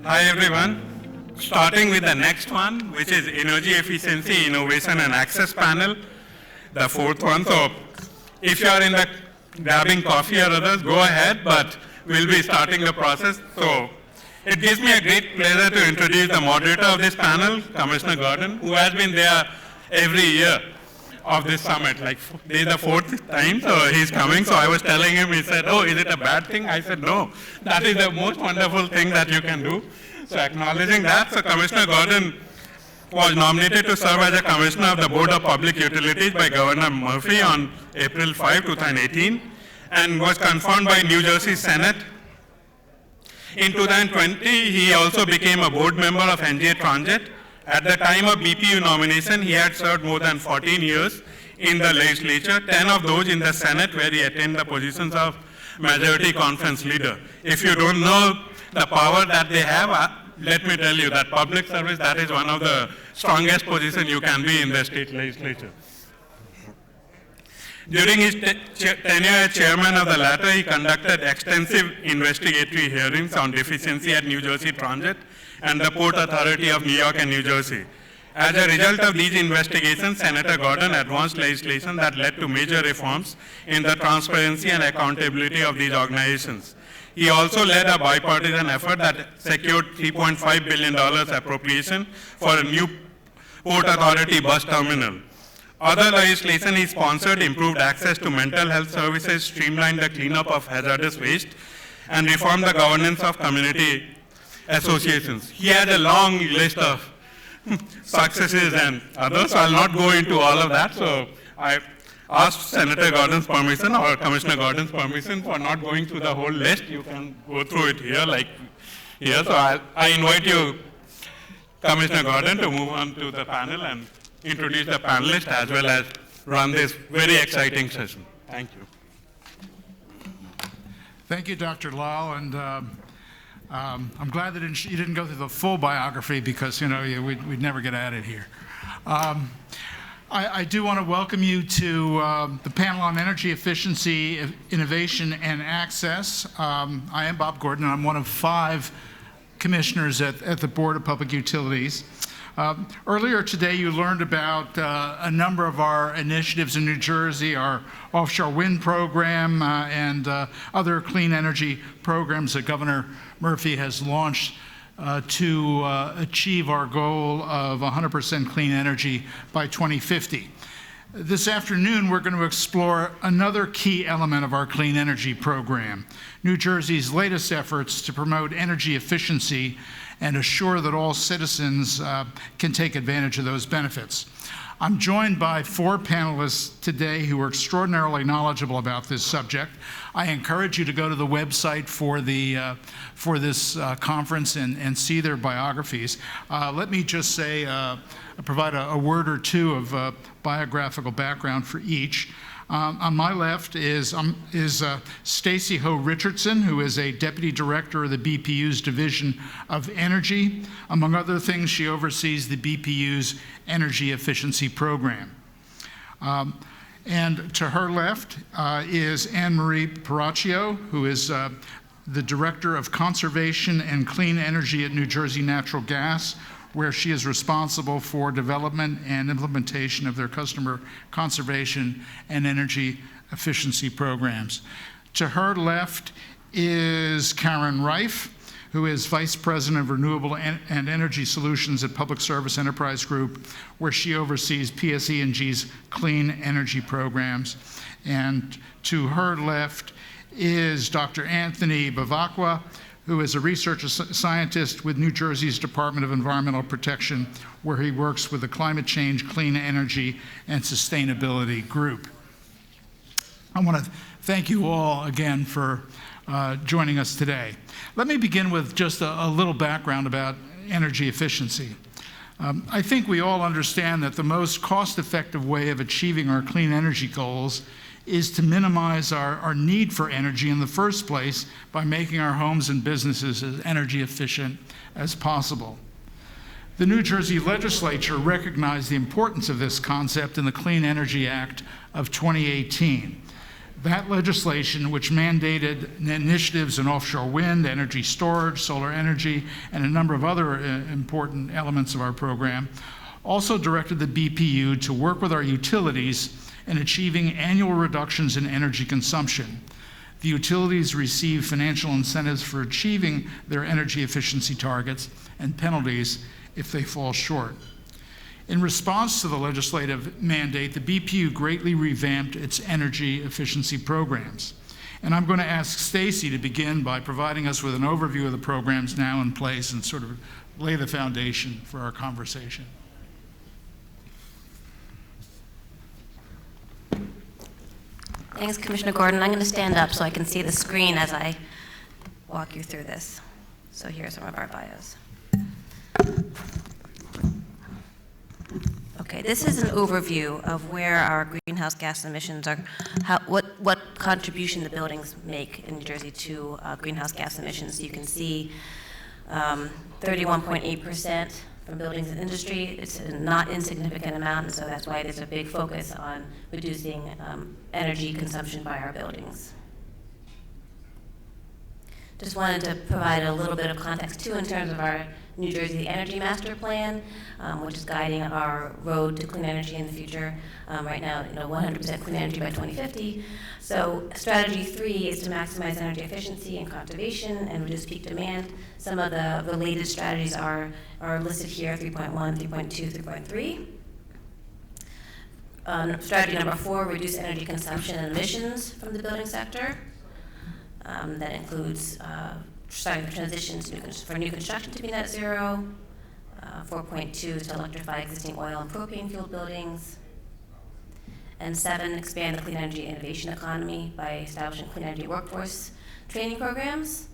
Hi everyone. Starting with the next one, which is Energy Efficiency, Innovation and Access Panel, the fourth one. So if you are in the grabbing coffee or others, go ahead, but we'll be starting the process. So it gives me a great pleasure to introduce the moderator of this panel, Commissioner Gordon, who has been there every year of this summit. Like, this is the fourth time, so he's coming. So I was telling him, he said, oh, is it a bad thing? I said, no, that is the most wonderful thing that you can do. So acknowledging that, so Commissioner Gordon was nominated to serve as a Commissioner of the Board of Public Utilities by Governor Murphy on April 5, 2018, and was confirmed by New Jersey Senate. In 2020, he also became a board member of NJ Transit. At the time of BPU nomination, he had served more than 14 years in the legislature, 10 of those in the Senate, where he attained the positions of Majority Conference Leader. If you don't know the power that they have, let me tell you that public service, that is one of the strongest positions you can be in the state legislature. During his tenure as chairman of the latter, he conducted extensive investigatory hearings on deficiency at New Jersey Transit and the Port Authority of New York and New Jersey. As a result of these investigations, Senator Gordon advanced legislation that led to major reforms in the transparency and accountability of these organizations. He also led a bipartisan effort that secured $3.5 billion appropriation for a new Port Authority bus terminal. Other legislation he sponsored improved access to mental health services, streamlined the cleanup of hazardous waste, and reformed the governance of community associations. He had a long list of successes and others, so I'll not go into all of that. So I asked Senator Gordon's permission or Commissioner Gordon's permission for not going through the whole list. You can go through it here, like here. So I invite you, Commissioner Gordon, to move on to the panel and introduce the panelists as well as run this very exciting session. Thank you. Thank you, Dr. Lal, and I'm glad that you didn't go through the full biography because, you know, we'd never get at it here. I do want to welcome you to the panel on energy efficiency, innovation, and access. I am Bob Gordon, and I'm one of 5 commissioners at the Board of Public Utilities. Earlier today, you learned about a number of our initiatives in New Jersey, our offshore wind program and other clean energy programs that Governor Murphy has launched to achieve our goal of 100% clean energy by 2050. This afternoon, we're going to explore another key element of our clean energy program, New Jersey's latest efforts to promote energy efficiency and assure that all citizens can take advantage of those benefits. I'm joined by 4 panelists today who are extraordinarily knowledgeable about this subject. I encourage you to go to the website for this conference and see their biographies. Let me just say, provide a word or two of biographical background for each. On my left is Stacy Ho Richardson, who is a Deputy Director of the BPU's Division of Energy. Among other things, she oversees the BPU's Energy Efficiency Program. And to her left is Anne Marie Paracchio, who is the Director of Conservation and Clean Energy at New Jersey Natural Gas, where she is responsible for development and implementation of their customer conservation and energy efficiency programs. To her left is Karen Reif, who is Vice President of Renewable and Energy Solutions at Public Service Enterprise Group, where she oversees PSE&G's clean energy programs. And to her left is Dr. Anthony Bavacqua, who is a research scientist with New Jersey's Department of Environmental Protection, where he works with the Climate Change, Clean Energy, and Sustainability Group. I want to thank you all again for joining us today. Let me begin with just a little background about energy efficiency. I think we all understand that the most cost-effective way of achieving our clean energy goals is to minimize our need for energy in the first place by making our homes and businesses as energy efficient as possible. The New Jersey legislature recognized the importance of this concept in the Clean Energy Act of 2018. That legislation, which mandated initiatives in offshore wind, energy storage, solar energy, and a number of other important elements of our program, also directed the BPU to work with our utilities in achieving annual reductions in energy consumption. The utilities receive financial incentives for achieving their energy efficiency targets and penalties if they fall short. In response to the legislative mandate, the BPU greatly revamped its energy efficiency programs. And I'm going to ask Stacy to begin by providing us with an overview of the programs now in place and sort of lay the foundation for our conversation. Thanks, Commissioner Gordon. I'm going to stand up so I can see the screen as I walk you through this. So here's some of our bios. Okay, this is an overview of where our greenhouse gas emissions are, what contribution the buildings make in New Jersey to greenhouse gas emissions. So you can see 31.8% from buildings and industry. It's a not insignificant amount, and so that's why there's a big focus on reducing energy consumption by our buildings. Just wanted to provide a little bit of context too in terms of our New Jersey Energy Master Plan, which is guiding our road to clean energy in the future. Right now, 100% clean energy by 2050. So strategy 3 is to maximize energy efficiency and conservation and reduce peak demand. Some of the related strategies are listed here, 3.1, 3.2, 3.3. Strategy number 4, reduce energy consumption and emissions from the building sector. That includes starting the transition for new construction to be net zero. 4.2 is to electrify existing oil and propane fueled buildings. And 7, expand the clean energy innovation economy by establishing clean energy workforce training programs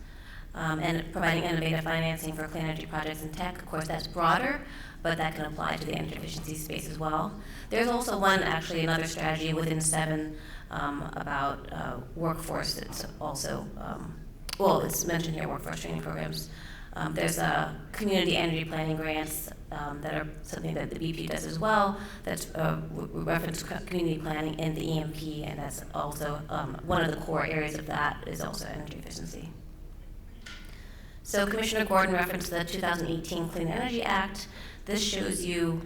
and providing innovative financing for clean energy projects and tech. Of course, that's broader, but that can apply to the energy efficiency space as well. There's also another strategy within 7 about workforce that's also, it's mentioned here, workforce training programs. There's community energy planning grants that are something that the BP does as well. That's reference community planning in the EMP, and that's also one of the core areas of that is also energy efficiency. So Commissioner Gordon referenced the 2018 Clean Energy Act. This shows you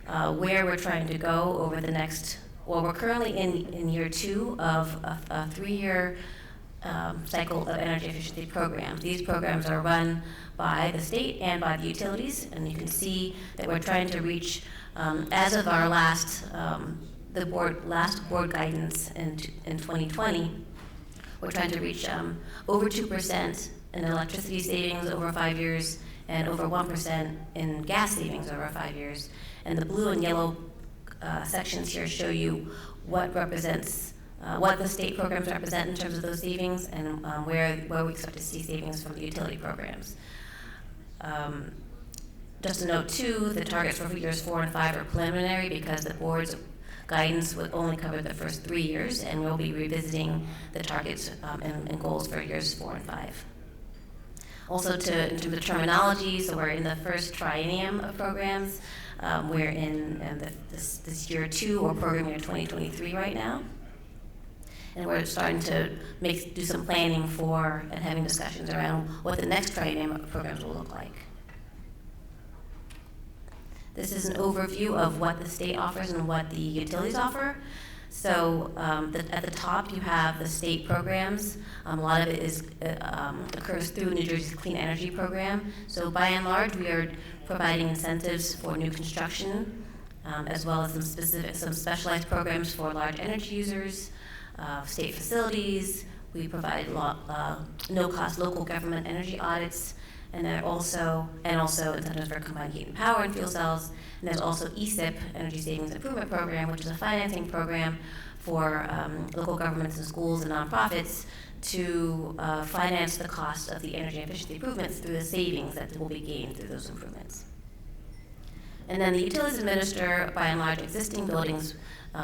where we're trying to go over the next, we're currently in year 2 of a 3-year cycle of energy efficiency programs. These programs are run by the state and by the utilities, and you can see that we're trying to reach, as of our last board guidance in 2020, we're trying to reach over 2% in electricity savings over 5 years and over 1% in gas savings over 5 years. And the blue and yellow sections here show you what represents what the state programs represent in terms of those savings and where we expect to see savings from the utility programs. Just a note too, the targets for years 4 and 5 are preliminary because the board's guidance would only cover the first 3 years, and we'll be revisiting the targets and goals for years 4 and 5. Also, in terms of terminology, so we're in the first triennium of programs. We're in this year 2 or program year 2023 right now. And we're starting to do some planning for and having discussions around what the next triennium of programs will look like. This is an overview of what the state offers and what the utilities offer. So at the top you have the state programs. A lot of it occurs through New Jersey's Clean Energy Program. So by and large we are providing incentives for new construction, as well as some specialized programs for large energy users, state facilities. We provide no-cost local government energy audits, and also incentives for combined heat and power and fuel cells. And there's also ESIP, Energy Savings Improvement Program, which is a financing program for local governments and schools and nonprofits to finance the cost of the energy efficiency improvements through the savings that will be gained through those improvements. And then the utilities administer, by and large, existing buildings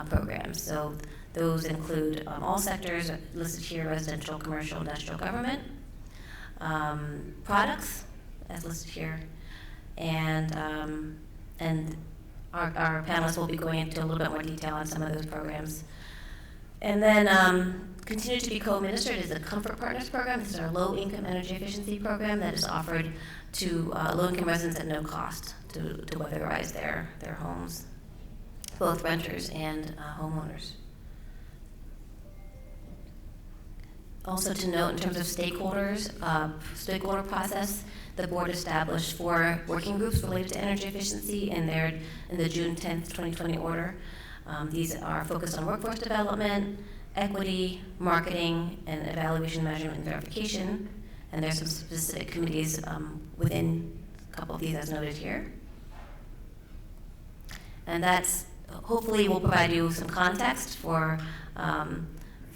programs. So those include all sectors listed here: residential, commercial, industrial, government, products, as listed here, and our panelists will be going into a little bit more detail on some of those programs. And then continue to be co-administered is the Comfort Partners program. This is our low-income energy efficiency program that is offered to low-income residents at no cost to weatherize their homes, both renters and homeowners. Also to note in terms of stakeholder process, the board established 4 working groups related to energy efficiency in the June 10th, 2020 order. These are focused on workforce development, equity, marketing, and evaluation, measurement, and verification. And there's some specific committees within a couple of these as noted here. And that's hopefully will provide you some context for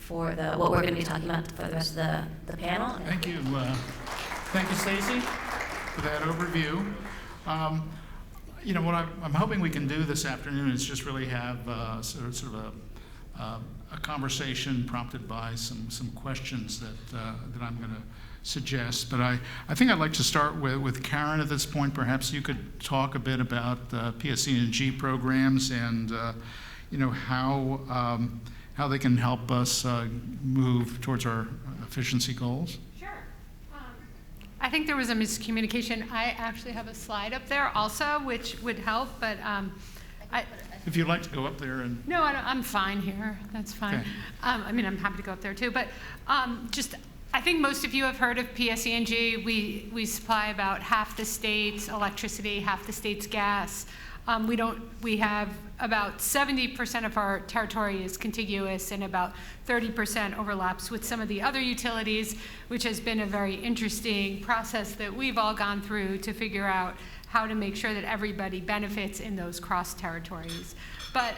what we're going to be talking about for the rest of the panel. Thank you. Thank you, Stacy, for that overview. What I'm hoping we can do this afternoon is just really have sort of a conversation prompted by some questions that I'm going to suggest. But I think I'd like to start with Karen at this point. Perhaps you could talk a bit about PSE&G programs and how they can help us move towards our efficiency goals. Sure. I think there was a miscommunication. I actually have a slide up there also, which would help, but if you'd like to go up there and... No, I'm fine here. That's fine. Okay. I'm happy to go up there too, but I think most of you have heard of PSE&G. We supply about half the state's electricity, half the state's gas. We have about 70% of our territory is contiguous and about 30% overlaps with some of the other utilities, which has been a very interesting process that we've all gone through to figure out how to make sure that everybody benefits in those cross territories. But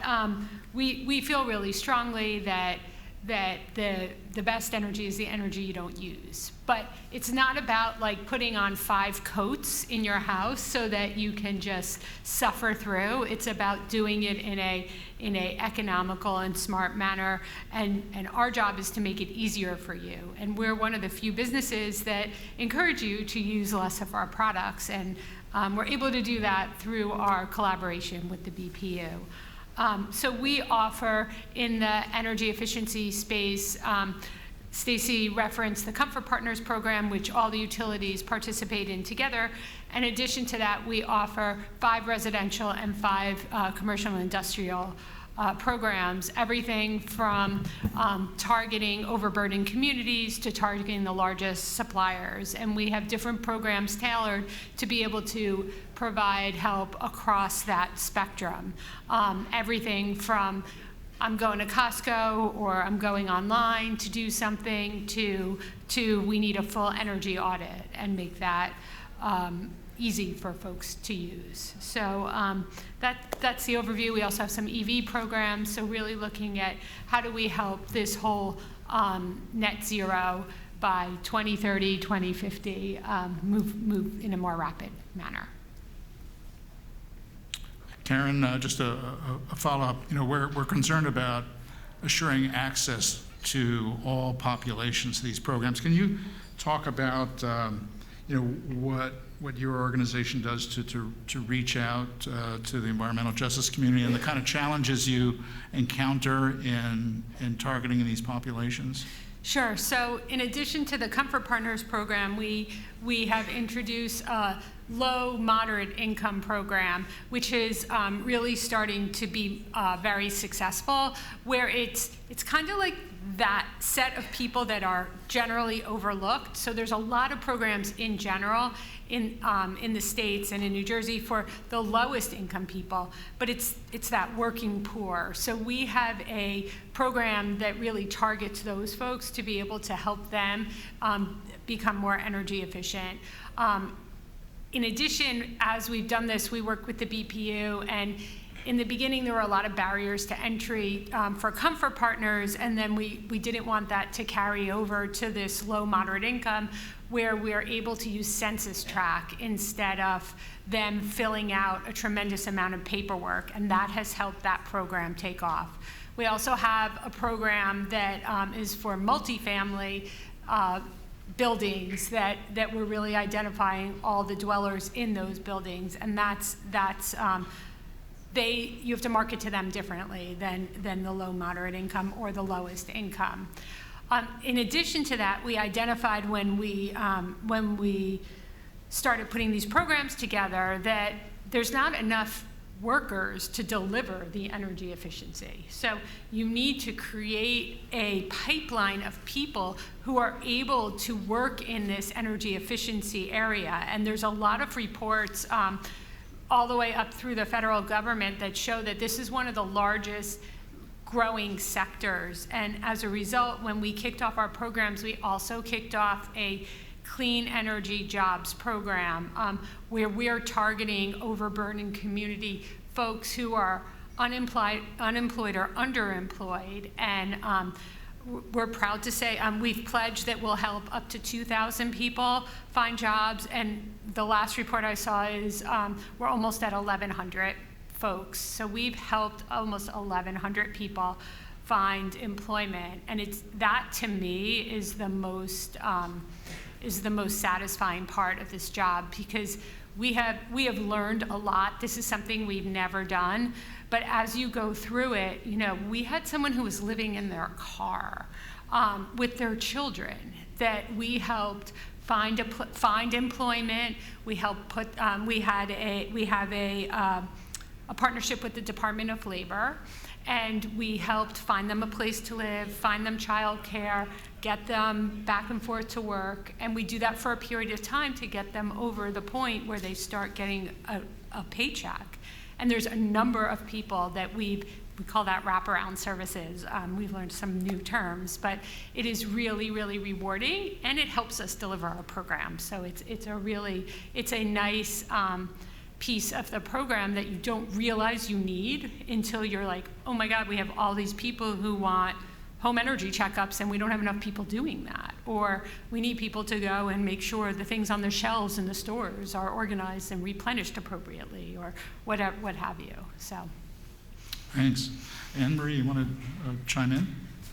we feel really strongly that the best energy is the energy you don't use. But it's not about like putting on 5 coats in your house so that you can just suffer through. It's about doing it in a economical and smart manner. And our job is to make it easier for you. And we're one of the few businesses that encourage you to use less of our products. And we're able to do that through our collaboration with the BPU. So we offer in the energy efficiency space, Stacy referenced the Comfort Partners program, which all the utilities participate in together. In addition to that, we offer 5 residential and 5 commercial and industrial programs, everything from targeting overburdened communities to targeting the largest suppliers. And we have different programs tailored to be able to provide help across that spectrum. Everything from I'm going to Costco or I'm going online to do something to we need a full energy audit and make that easy for folks to use. So that's the overview. We also have some EV programs, so really looking at how do we help this whole net zero by 2030, 2050 move in a more rapid manner. Karen, just a follow-up. We're concerned about assuring access to all populations to these programs. Can you talk about what your organization does to reach out to the environmental justice community and the kind of challenges you encounter in targeting these populations? Sure. So in addition to the Comfort Partners program, we have introduced a low, moderate income program, which is really starting to be very successful, where it's kind of like that set of people that are generally overlooked. So there's a lot of programs in general in the States and in New Jersey for the lowest income people, but it's that working poor. So we have a program that really targets those folks to be able to help them become more energy efficient. In addition, as we've done this, we work with the BPU, and in the beginning, there were a lot of barriers to entry for Comfort Partners, and then we didn't want that to carry over to this low, moderate income, where we're able to use census track instead of them filling out a tremendous amount of paperwork, and that has helped that program take off. We also have a program that is for multifamily buildings that we're really identifying all the dwellers in those buildings, and you have to market to them differently than the low moderate income or the lowest income. In addition to that, we identified when we started putting these programs together that there's not enough workers to deliver the energy efficiency. So you need to create a pipeline of people who are able to work in this energy efficiency area. And there's a lot of reports all the way up through the federal government that show that this is one of the largest growing sectors. And as a result, when we kicked off our programs, we also kicked off a clean energy jobs program where we're targeting overburdened community folks who are unemployed or underemployed. And we're proud to say we've pledged that we'll help up to 2,000 people find jobs. And the last report I saw is we're almost at 1,100 folks. So we've helped almost 1,100 people find employment. And that to me is the most satisfying part of this job, because we have learned a lot. This is something we've never done, but as you go through it, we had someone who was living in their car with their children that we helped find employment. We helped put. We have a partnership with the Department of Labor, and we helped find them a place to live, find them childcare, get them back and forth to work, and we do that for a period of time to get them over the point where they start getting a paycheck. And there's a number of people that we call that wraparound services. We've learned some new terms, but it is really, really rewarding, and it helps us deliver our program. So it's a nice piece of the program that you don't realize you need until you're like, oh my God, we have all these people who want home energy checkups and we don't have enough people doing that. Or we need people to go and make sure the things on the shelves in the stores are organized and replenished appropriately, or what have you. So. Thanks. Anne Marie, you want to chime in?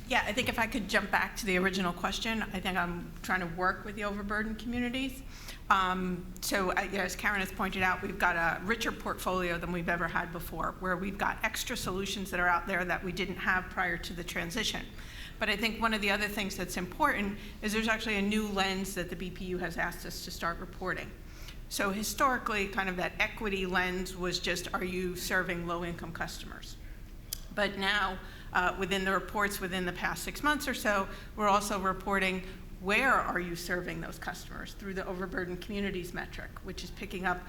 Yeah, I think if I could jump back to the original question, I think I'm trying to work with the overburdened communities. As Karen has pointed out, we've got a richer portfolio than we've ever had before, where we've got extra solutions that are out there that we didn't have prior to the transition. But I think one of the other things that's important is there's actually a new lens that the BPU has asked us to start reporting. So historically, kind of that equity lens was just, are you serving low-income customers? But now, within the reports within the past 6 months or so, we're also reporting where are you serving those customers through the overburdened communities metric, which is picking up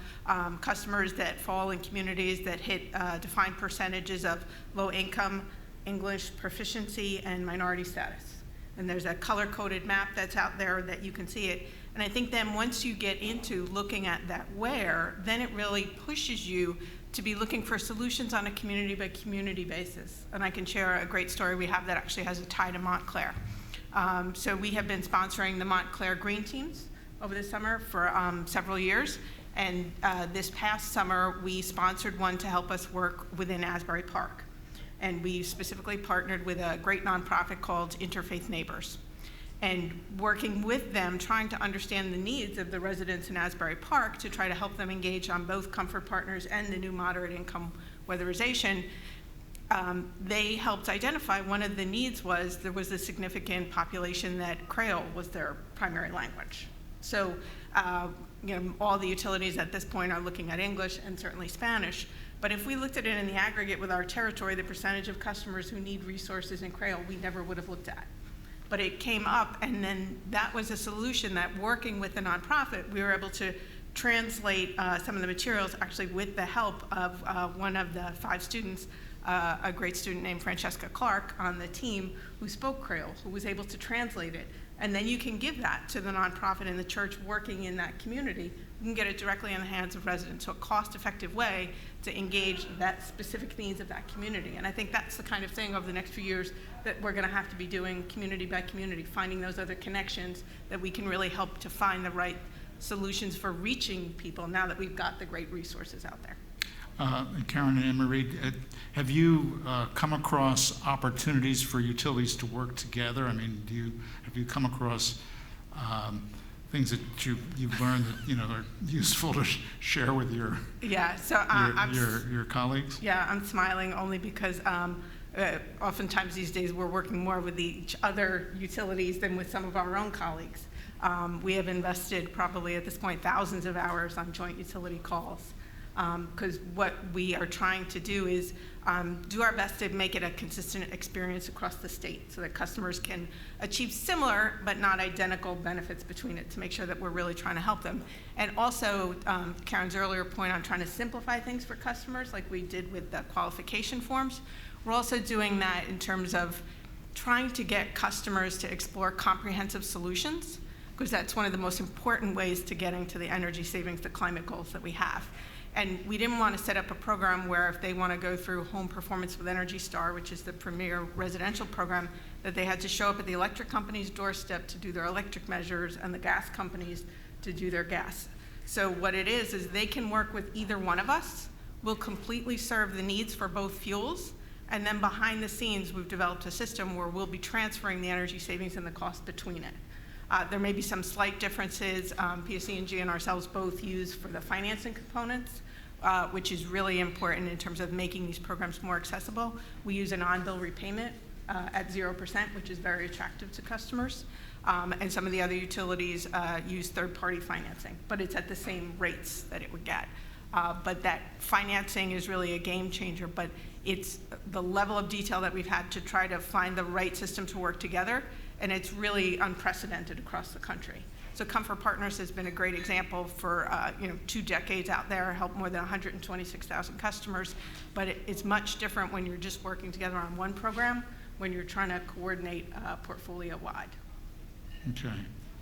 customers that fall in communities that hit defined percentages of low income, English proficiency, and minority status. And there's a color-coded map that's out there that you can see it. And I think then once you get into looking at that where, then it really pushes you to be looking for solutions on a community by community basis. And I can share a great story we have that actually has a tie to Montclair. So we have been sponsoring the Montclair Green Teams over the summer for several years. And this past summer, we sponsored one to help us work within Asbury Park. And we specifically partnered with a great nonprofit called Interfaith Neighbors. And working with them, trying to understand the needs of the residents in Asbury Park to try to help them engage on both Comfort Partners and the new moderate income weatherization. They helped identify one of the needs was there was a significant population that Creole was their primary language. So all the utilities at this point are looking at English and certainly Spanish. But if we looked at it in the aggregate with our territory, the percentage of customers who need resources in Creole, we never would have looked at. But it came up, and then that was a solution that, working with the nonprofit, we were able to translate some of the materials actually with the help of one of the 5 students, a great student named Francesca Clark on the team who spoke Creole, who was able to translate it. And then you can give that to the nonprofit and the church working in that community. You can get it directly in the hands of residents, so a cost-effective way to engage that specific needs of that community. And I think that's the kind of thing over the next few years that we're going to have to be doing community by community, finding those other connections that we can really help to find the right solutions for reaching people now that we've got the great resources out there. Karen and Anne-Marie, have you come across opportunities for utilities to work together? I mean, have you come across things that you've learned that are useful to share with your Yeah, so your colleagues? Yeah, I'm smiling only because oftentimes these days we're working more with each other utilities than with some of our own colleagues. We have invested probably at this point thousands of hours on joint utility calls, because what we are trying to do is do our best to make it a consistent experience across the state so that customers can achieve similar but not identical benefits between it, to make sure that we're really trying to help them. And also, Karen's earlier point on trying to simplify things for customers like we did with the qualification forms, we're also doing that in terms of trying to get customers to explore comprehensive solutions, because that's one of the most important ways to getting to the energy savings, the climate goals that we have. And we didn't want to set up a program where if they want to go through Home Performance with Energy Star, which is the premier residential program, that they had to show up at the electric company's doorstep to do their electric measures and the gas companies to do their gas. So what it is they can work with either one of us. We'll completely serve the needs for both fuels. And then behind the scenes, we've developed a system where we'll be transferring the energy savings and the cost between it. There may be some slight differences. PSE&G and ourselves both use for the financing components, which is really important in terms of making these programs more accessible. We use an on-bill repayment at 0%, which is very attractive to customers. And some of the other utilities use third-party financing, but it's at the same rates that it would get. But that financing is really a game changer, but it's the level of detail that we've had to try to find the right system to work together, and it's really unprecedented across the country. So Comfort Partners has been a great example for 2 decades out there, helped more than 126,000 customers, but it's much different when you're just working together on one program, when you're trying to coordinate portfolio-wide. Okay.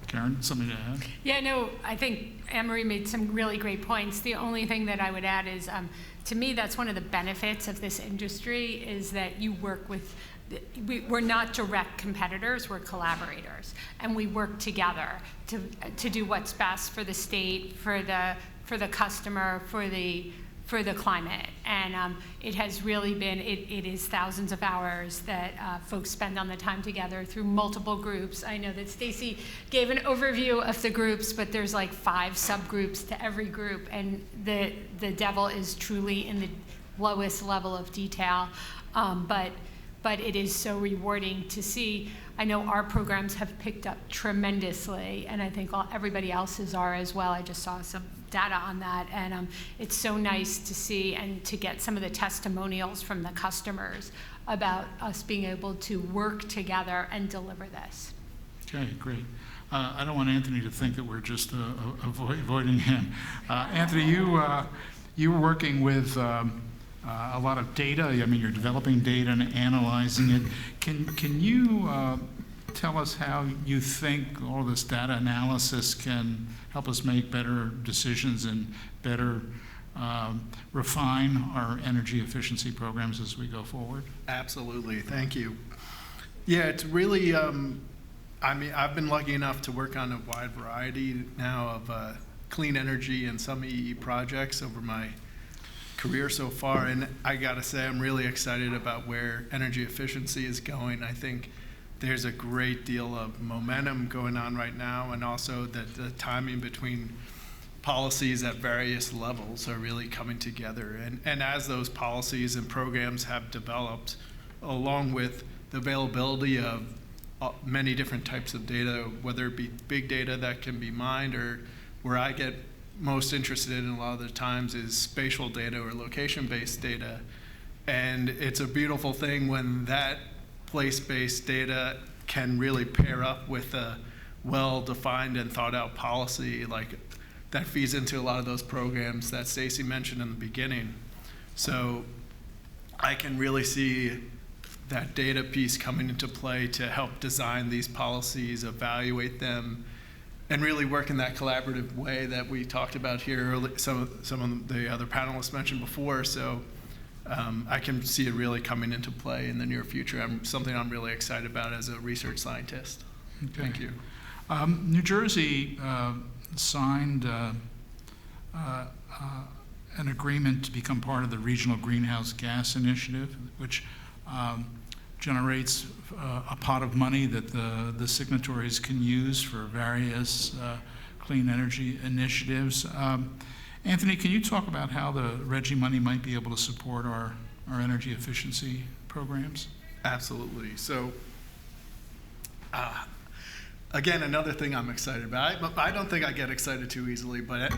Karen, something to add? Yeah, no, I think Anne-Marie made some really great points. The only thing that I would add is, to me, that's one of the benefits of this industry, is that you work with, we're not direct competitors, we're collaborators. And we work together to do what's best for the state, for the customer, for the climate. And it has really been, it is thousands of hours that folks spend on the time together through multiple groups. I know that Stacy gave an overview of the groups, but there's like 5 subgroups to every group, and the devil is truly in the lowest level of detail. But it is so rewarding to see. I know our programs have picked up tremendously, and I think everybody else's are as well. I just saw some data on that, and it's so nice to see and to get some of the testimonials from the customers about us being able to work together and deliver this. Okay, great. I don't want Anthony to think that we're just avoiding him. Anthony, you were working with a lot of data. I mean, you're developing data and analyzing it. Can you tell us how you think all this data analysis can help us make better decisions and better refine our energy efficiency programs as we go forward? Absolutely, thank you. Yeah, it's really, I mean, I've been lucky enough to work on a wide variety now of clean energy and some EE projects over my career so far, and I gotta say I'm really excited about where energy efficiency is going. I think there's a great deal of momentum going on right now, and also that the timing between policies at various levels are really coming together. And as those policies and programs have developed, along with the availability of many different types of data, whether it be big data that can be mined, or where I get most interested in a lot of the times is spatial data or location-based data. And it's a beautiful thing when that place-based data can really pair up with a well-defined and thought-out policy, like that feeds into a lot of those programs that Stacy mentioned in the beginning. So I can really see that data piece coming into play to help design these policies, evaluate them, and really work in that collaborative way that we talked about here, some of the other panelists mentioned before. So I can see it really coming into play in the near future. Something I'm really excited about as a research scientist. Okay. Thank you. New Jersey signed an agreement to become part of the Regional Greenhouse Gas Initiative, which generates a pot of money that the signatories can use for various clean energy initiatives. Anthony, can you talk about how the RGGI money might be able to support our energy efficiency programs? Absolutely. So, again, another thing I'm excited about. I don't think I get excited too easily, but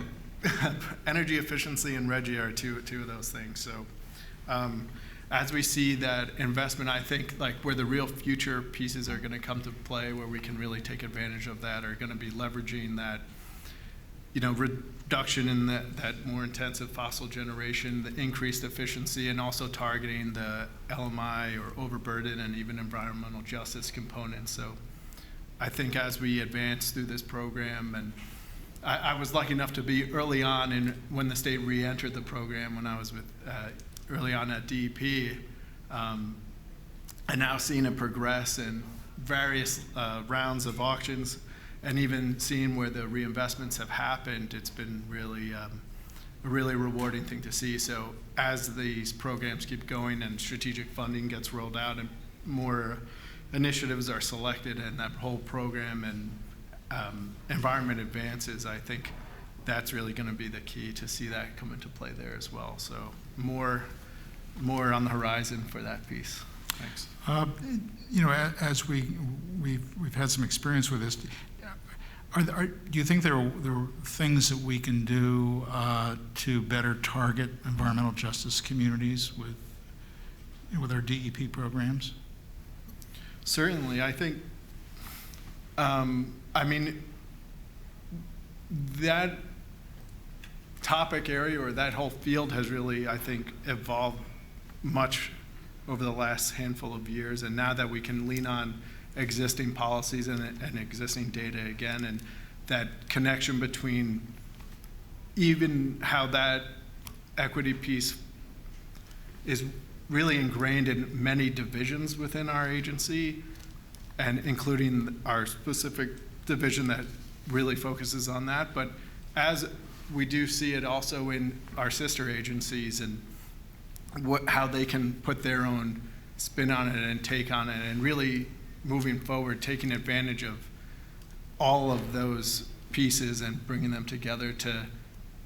energy efficiency and RGGI are two of those things. So, as we see that investment, I think like where the real future pieces are going to come to play, where we can really take advantage of that, are going to be leveraging that, reduction in that more intensive fossil generation, the increased efficiency, and also targeting the LMI or overburden and even environmental justice components. So I think as we advance through this program, and I was lucky enough to be early on when the state re-entered the program when I was with early on at DEP, and now seeing it progress in various rounds of auctions, and even seeing where the reinvestments have happened, it's been really a really rewarding thing to see. So as these programs keep going and strategic funding gets rolled out and more initiatives are selected and that whole program and environment advances, I think that's really going to be the key to see that come into play there as well. So more on the horizon for that piece. Thanks. As we've had some experience with this, do you think there are things that we can do to better target environmental justice communities with our DEP programs? Certainly, I think. That topic area or that whole field has really, I think, evolved much over the last handful of years, and now that we can lean on existing policies and existing data again, and that connection between even how that equity piece is really ingrained in many divisions within our agency, and including our specific division that really focuses on that. But as we do see it also in our sister agencies, and how they can put their own spin on it and take on it, and really moving forward, taking advantage of all of those pieces and bringing them together to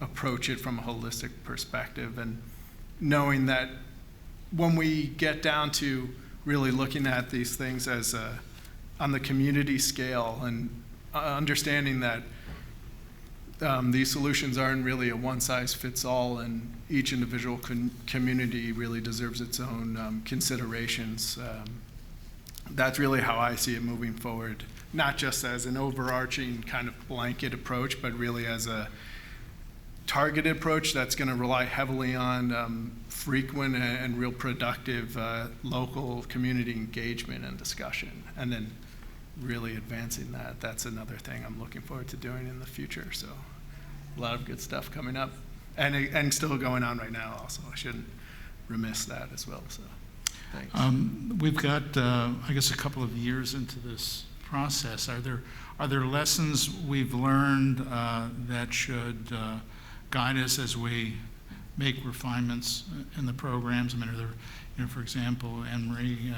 approach it from a holistic perspective, and knowing that when we get down to really looking at these things as on the community scale, and understanding that these solutions aren't really a one-size-fits-all, and each individual community really deserves its own considerations. That's really how I see it moving forward, not just as an overarching kind of blanket approach, but really as a targeted approach that's going to rely heavily on frequent and real productive local community engagement and discussion, and then really advancing that. That's another thing I'm looking forward to doing in the future. So a lot of good stuff coming up, and still going on right now also. I shouldn't remiss that as well. So thanks. We've got, I guess, a couple of years into this process. Are there lessons we've learned that should guide us as we make refinements in the programs? I mean, are there, for example, Anne Marie,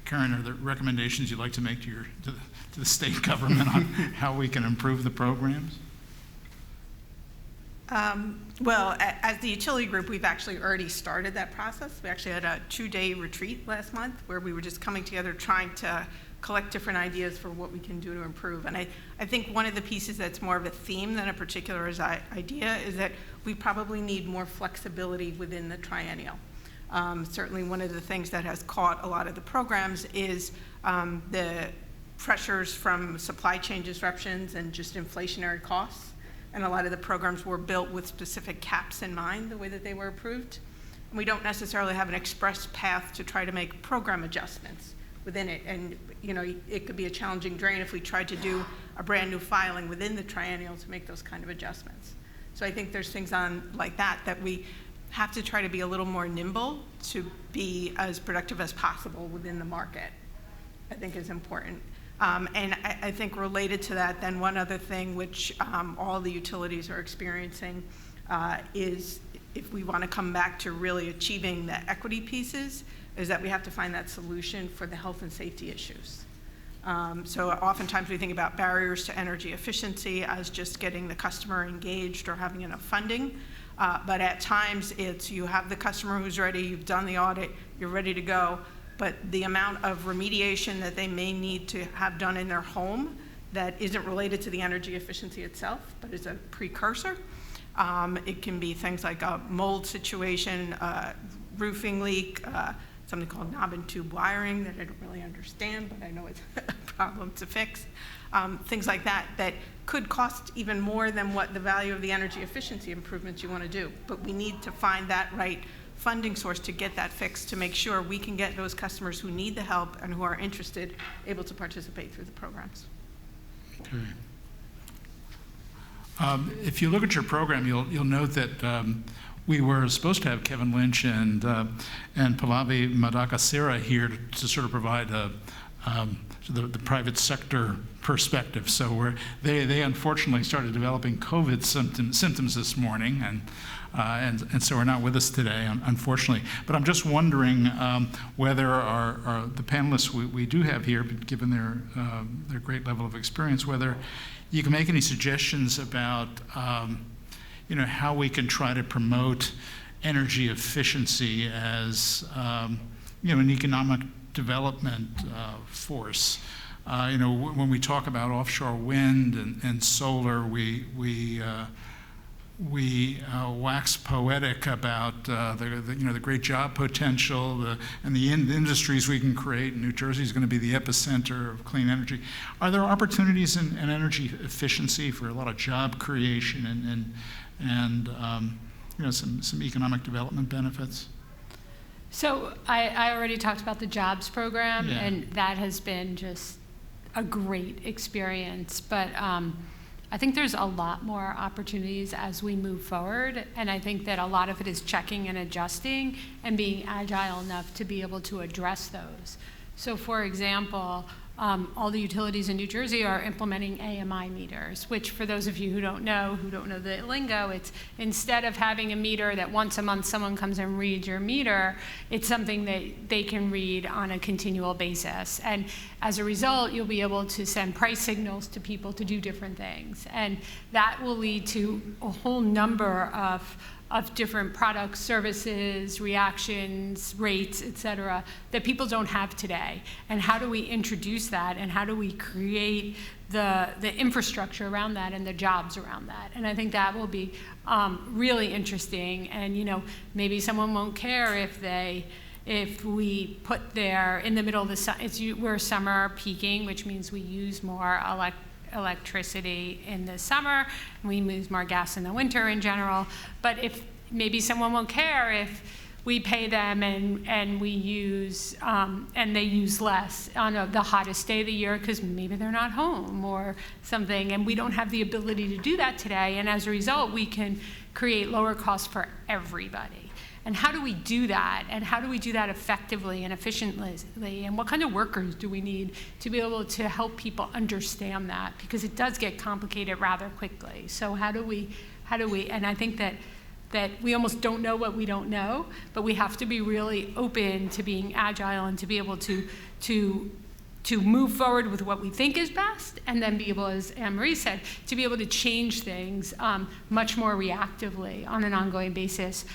Karen, are there recommendations you'd like to make to the state government on how we can improve the programs? Well, as the utility group, we've actually already started that process. We actually had a 2-day retreat last month where we were just coming together trying to collect different ideas for what we can do to improve. And I think one of the pieces that's more of a theme than a particular idea is that we probably need more flexibility within the triennial. Certainly one of the things that has caught a lot of the programs is the pressures from supply chain disruptions and just inflationary costs. And a lot of the programs were built with specific caps in mind, the way that they were approved. And we don't necessarily have an express path to try to make program adjustments within it. And it could be a challenging drain if we tried to do a brand new filing within the triennial to make those kind of adjustments. So I think there's things on like that we have to try to be a little more nimble to be as productive as possible within the market, I think is important. And I think related to that, then one other thing which all the utilities are experiencing is, if we want to come back to really achieving the equity pieces, is that we have to find that solution for the health and safety issues. So oftentimes we think about barriers to energy efficiency as just getting the customer engaged or having enough funding. But at times it's you have the customer who's ready, you've done the audit, you're ready to go, but the amount of remediation that they may need to have done in their home that isn't related to the energy efficiency itself, but is a precursor. It can be things like a mold situation, roofing leak, something called knob and tube wiring that I don't really understand, but I know it's a problem to fix. Things like that that could cost even more than what the value of the energy efficiency improvements you want to do. But we need to find that right funding source to get that fixed, to make sure we can get those customers who need the help and who are interested able to participate through the programs. Okay. If you look at your program, you'll note that we were supposed to have Kevin Lynch and Pallavi Madhakasira here to sort of provide the private sector perspective. So they unfortunately started developing COVID symptoms this morning, and so are not with us today, unfortunately. But I'm just wondering whether the panelists we do have here, given their great level of experience, whether you can make any suggestions about how we can try to promote energy efficiency as an economic development force. When we talk about offshore wind and solar, we wax poetic about the great job potential and the industries we can create. New Jersey is going to be the epicenter of clean energy. Are there opportunities in energy efficiency for a lot of job creation and some economic development benefits? So I already talked about the jobs program, Yeah. and that has been just a great experience. But I think there's a lot more opportunities as we move forward, and I think that a lot of it is checking and adjusting and being agile enough to be able to address those. So for example, all the utilities in New Jersey are implementing AMI meters, which for those of you who don't know the lingo, it's instead of having a meter that once a month someone comes and reads your meter, it's something that they can read on a continual basis. And as a result, you'll be able to send price signals to people to do different things. And that will lead to a whole number of different products, services, reactions, rates, et cetera, that people don't have today. And how do we introduce that, and how do we create the infrastructure around that and the jobs around that? And I think that will be really interesting. And maybe someone won't care if we put there in the middle of the summer, we're summer peaking, which means we use more electricity in the summer, and we use more gas in the winter in general. But if maybe someone won't care if we pay them and we use and they use less on the hottest day of the year because maybe they're not home or something, and we don't have the ability to do that today. And as a result, we can create lower costs for everybody. And how do we do that? And how do we do that effectively and efficiently? And what kind of workers do we need to be able to help people understand that? Because it does get complicated rather quickly. So how do we, and I think that we almost don't know what we don't know, but we have to be really open to being agile and to be able to move forward with what we think is best, and then be able, as Anne-Marie said, to be able to change things much more reactively on an ongoing basis.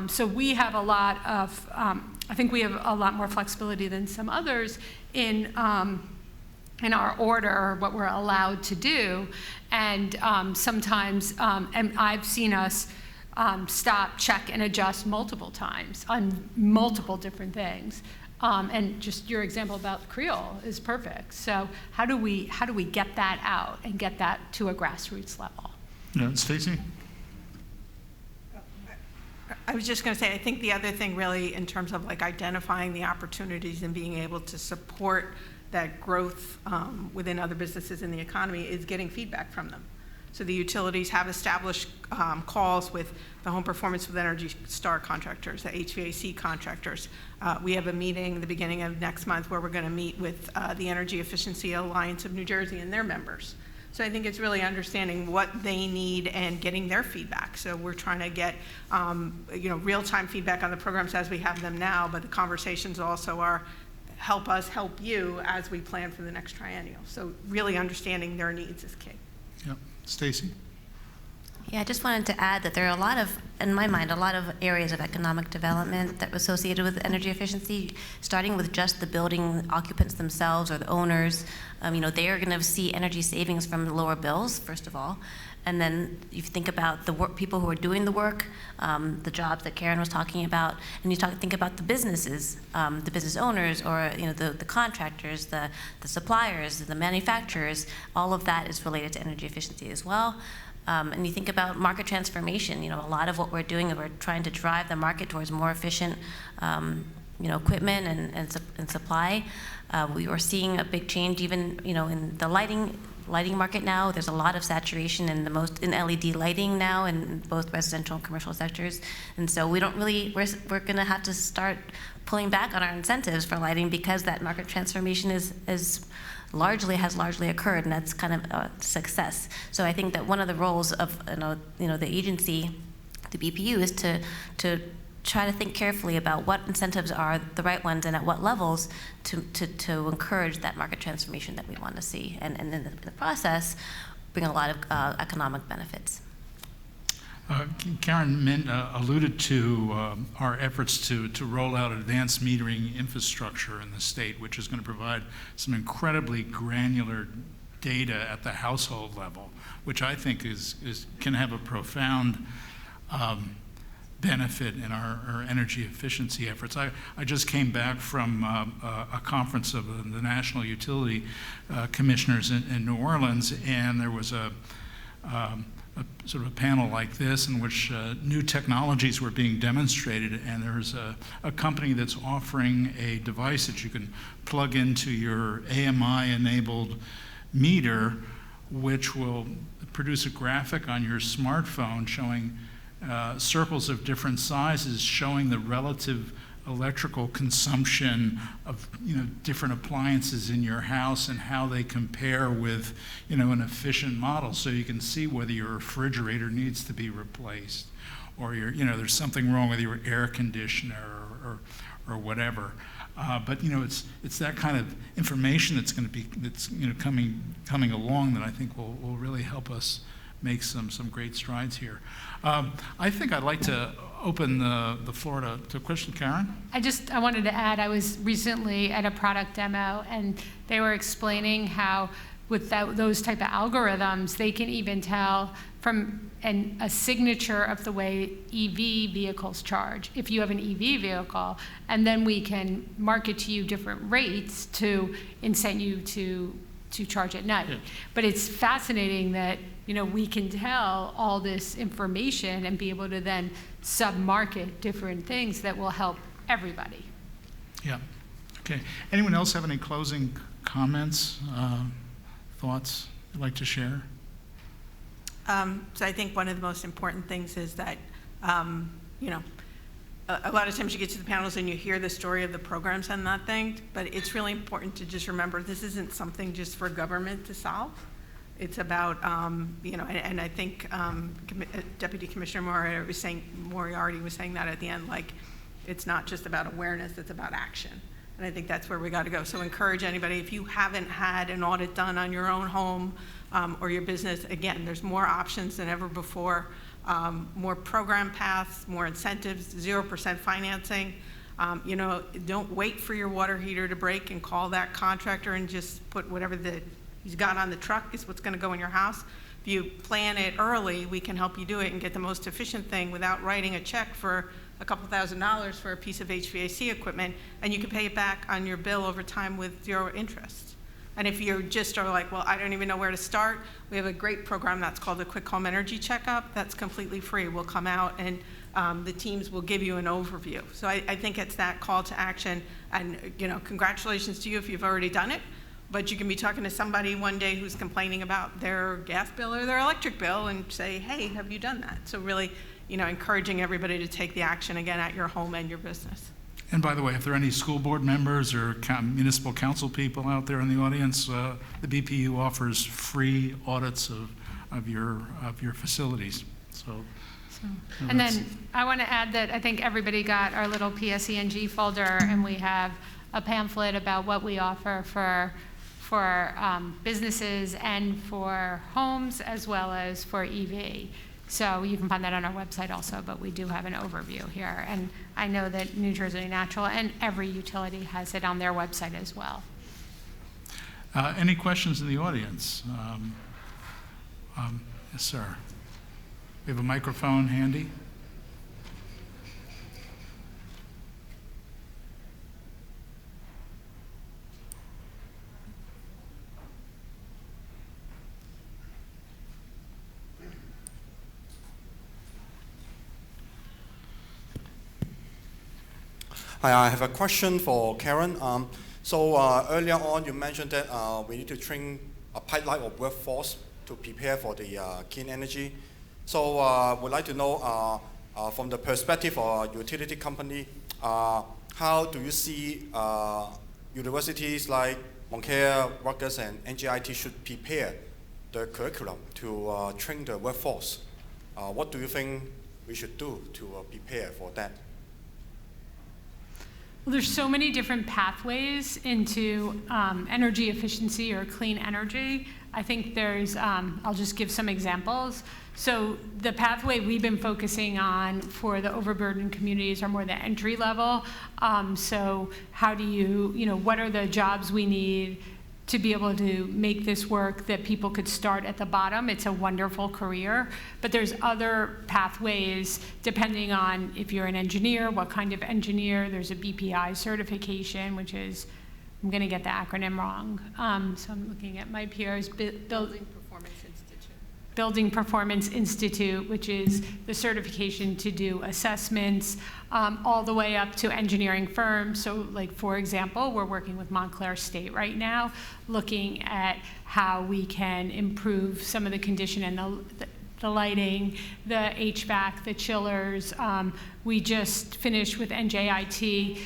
So we have a lot of, I think we have a lot more flexibility than some others in our order, what we're allowed to do. And sometimes, and I've seen us stop, check, and adjust multiple times on multiple different things. And just your example about Creole is perfect. So how do we get that out and get that to a grassroots level? Yeah, Stacy? I was just going to say, I think the other thing really in terms of identifying the opportunities and being able to support that growth within other businesses in the economy is getting feedback from them. So the utilities have established calls with the home performance with Energy Star contractors, the HVAC contractors. We have a meeting the beginning of next month where we're going to meet with the Energy Efficiency Alliance of New Jersey and their members. So I think it's really understanding what they need and getting their feedback. So we're trying to get real-time feedback on the programs as we have them now, but the conversations also are, help us help you as we plan for the next triennial. So really understanding their needs is key. Yep. Stacy? Yeah, I just wanted to add that there are a lot of, in my mind, a lot of areas of economic development that are associated with energy efficiency, starting with just the building occupants themselves or the owners. They are going to see energy savings from lower bills, first of all. And then you think about the people who are doing the work, the jobs that Karen was talking about, and you think about the businesses, the business owners, or the contractors, the suppliers, the manufacturers. All of that is related to energy efficiency as well. And you think about market transformation. A lot of what we're doing is we're trying to drive the market towards more efficient, equipment and supply. We are seeing a big change even, in the lighting market now. There's a lot of saturation in LED lighting now in both residential and commercial sectors. And so we're going to have to start pulling back on our incentives for lighting because that market transformation has largely occurred, and that's kind of a success. So I think that one of the roles of the agency, the BPU, is to try to think carefully about what incentives are the right ones and at what levels to encourage that market transformation that we want to see, and in the process bring a lot of economic benefits. Karen alluded to our efforts to roll out advanced metering infrastructure in the state, which is going to provide some incredibly granular data at the household level, which I think can have a profound benefit in our energy efficiency efforts. I just came back from a conference of the National Utility Commissioners in New Orleans, and there was a sort of a panel like this in which new technologies were being demonstrated, and there's a company that's offering a device that you can plug into your AMI-enabled meter, which will produce a graphic on your smartphone showing circles of different sizes showing the relative electrical consumption of different appliances in your house and how they compare with an efficient model, so you can see whether your refrigerator needs to be replaced or there's something wrong with your air conditioner or whatever. But it's that kind of information that's coming along that I think will really help us make some great strides here. I think I'd like to open the floor to question. Karen? I wanted to add, I was recently at a product demo, and they were explaining how with those type of algorithms, they can even tell from a signature of the way EV vehicles charge, if you have an EV vehicle, and then we can market to you different rates to incent you to charge at night. Yeah. But it's fascinating that we can tell all this information and be able to then sub-market different things that will help everybody. Yeah. Okay. Anyone else have any closing comments, thoughts you'd like to share? So I think one of the most important things is that, a lot of times you get to the panels and you hear the story of the programs and that thing, but it's really important to just remember this isn't something just for government to solve. It's about, and I think Deputy Commissioner Moriarty was saying that at the end, like, it's not just about awareness, it's about action. And I think that's where we got to go. So encourage anybody, if you haven't had an audit done on your own home or your business, again, there's more options than ever before. More program paths, more incentives, 0% financing. Don't wait for your water heater to break and call that contractor and just put whatever he's got on the truck is what's going to go in your house. If you plan it early, we can help you do it and get the most efficient thing without writing a check for a couple $1,000s for a piece of HVAC equipment, and you can pay it back on your bill over time with 0 interest. And if you just are like, well, I don't even know where to start, we have a great program that's called the Quick Home Energy Checkup that's completely free. We'll come out and the teams will give you an overview. So I think it's that call to action, and congratulations to you if you've already done it, but you can be talking to somebody one day who's complaining about their gas bill or their electric bill and say, hey, have you done that? So really, encouraging everybody to take the action again at your home and your business. And by the way, if there are any school board members or municipal council people out there in the audience, the BPU offers free audits of your facilities. And then I want to add that I think everybody got our little PSENG folder, and we have a pamphlet about what we offer for businesses and for homes, as well as for EV. So you can find that on our website also, but we do have an overview here. And I know that New Jersey Natural and every utility has it on their website as well. Any questions in the audience? Yes, sir. We have a microphone handy. Hi, I have a question for Karen. Earlier on, you mentioned that we need to train a pipeline of workforce to prepare for the clean energy. So would like to know from the perspective of a utility company, how do you see universities like Montclair, Rutgers, and NJIT should prepare the curriculum to train the workforce? What do you think we should do to prepare for that? Well, there's so many different pathways into energy efficiency or clean energy. I think there's, I'll just give some examples. So the pathway we've been focusing on for the overburdened communities are more the entry level. So how do you, what are the jobs we need to be able to make this work that people could start at the bottom? It's a wonderful career, but there's other pathways depending on if you're an engineer, what kind of engineer. There's a BPI certification, which is, I'm gonna get the acronym wrong. So I'm looking at my peers. Building Performance Institute, which is the certification to do assessments, all the way up to engineering firms. So like, for example, we're working with Montclair State right now, looking at how we can improve some of the condition and the lighting, the HVAC, the chillers. We just finished with NJIT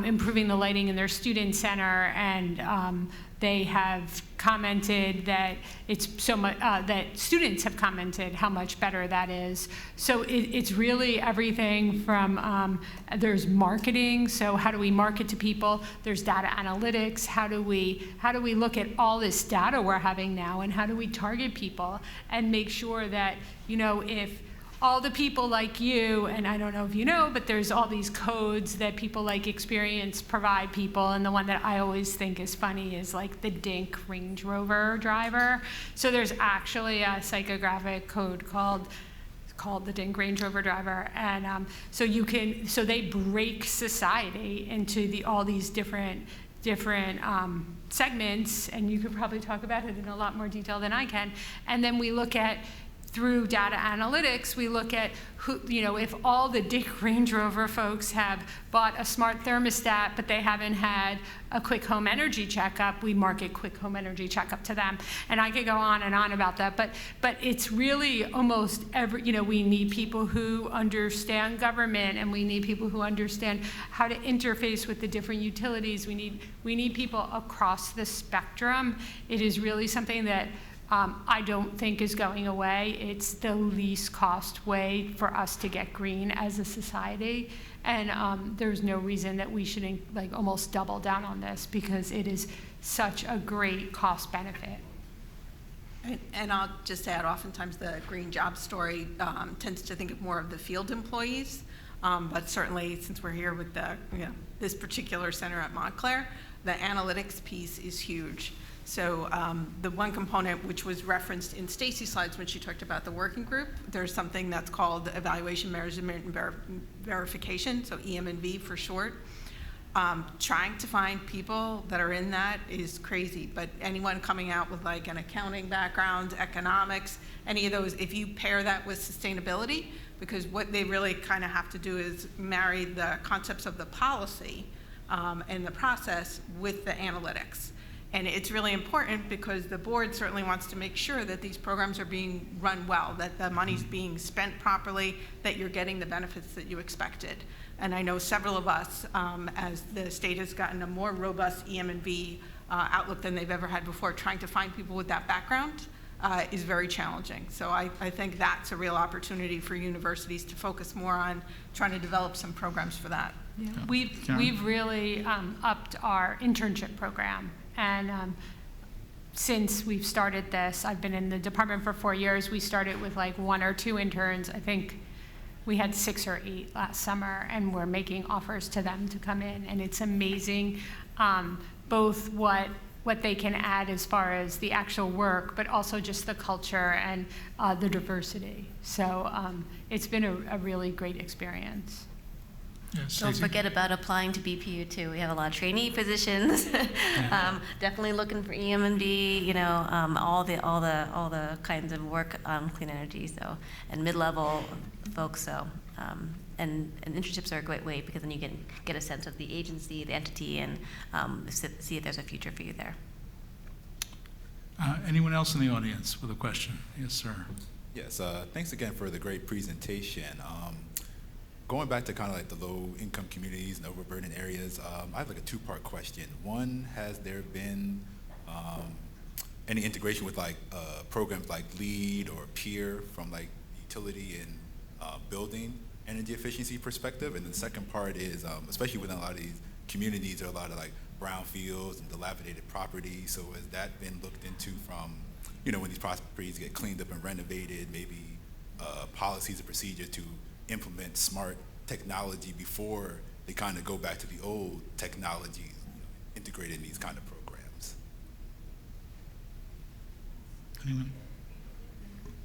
improving the lighting in their student center, and they have commented that it's so much, that students have commented how much better that is. So it's really everything from, there's marketing, so how do we market to people? There's data analytics, how do we look at all this data we're having now, and how do we target people and make sure that, if all the people like you, and I don't know if you know, but there's all these codes that people like Experience provide people, and the one that I always think is funny is like the DINK Range Rover driver. So there's actually a psychographic code called the DINK Range Rover driver, and so they break society into all these different segments, and you could probably talk about it in a lot more detail than I can. And then we look at, through data analytics, we look at who, if all the DINK Range Rover folks have bought a smart thermostat, but they haven't had a quick home energy checkup, we market quick home energy checkup to them. And I could go on and on about that, but it's really almost we need people who understand government, and we need people who understand how to interface with the different utilities. We need people across the spectrum. It is really something that I don't think is going away. It's the least cost way for us to get green as a society. And there's no reason that we shouldn't almost double down on this, because it is such a great cost benefit. And I'll just add, oftentimes the green job story tends to think of more of the field employees, but certainly since we're here with this particular center at Montclair, the analytics piece is huge. So the one component which was referenced in Stacy's slides when she talked about the working group, there's something that's called Evaluation, Measurement, and Verification, so EM&V for short. Trying to find people that are in that is crazy, but anyone coming out with an accounting background, economics, any of those, if you pair that with sustainability, because what they really kind of have to do is marry the concepts of the policy and the process with the analytics. And it's really important because the board certainly wants to make sure that these programs are being run well, that the money's being spent properly, that you're getting the benefits that you expected. And I know several of us, as the state has gotten a more robust EM&V outlook than they've ever had before, trying to find people with that background is very challenging. So I think that's a real opportunity for universities to focus more on trying to develop some programs for that. Yeah, Karen? we've really upped our internship program, and since we've started this, I've been in the department for 4 years. We started with like 1 or 2 interns. I think we had 6 or 8 last summer, and we're making offers to them to come in, and it's amazing, both what they can add as far as the actual work, but also just the culture and the diversity. So it's been a really great experience. Yes, Don't Stacey? forget about applying to BPU too. We have a lot of trainee positions. Definitely looking for EM&B, all the kinds of work on clean energy. So, and mid-level folks. So, and internships are a great way because then you can get a sense of the agency, the entity, and see if there's a future for you there. Anyone else in the audience with a question? Yes, sir. Yes, thanks again for the great presentation. Going back to kind of like the low-income communities and overburdened areas, I have like a 2-part question. One, has there been any integration with like programs like LEED or PEER from like utility and building energy efficiency perspective? And the second part is, especially within a lot of these communities, there are a lot of like brownfields and dilapidated properties. So has that been looked into from, when these properties get cleaned up and renovated, maybe policies and procedures to implement smart technology before they kind of go back to the old technologies integrated in these kind of programs? Anyone?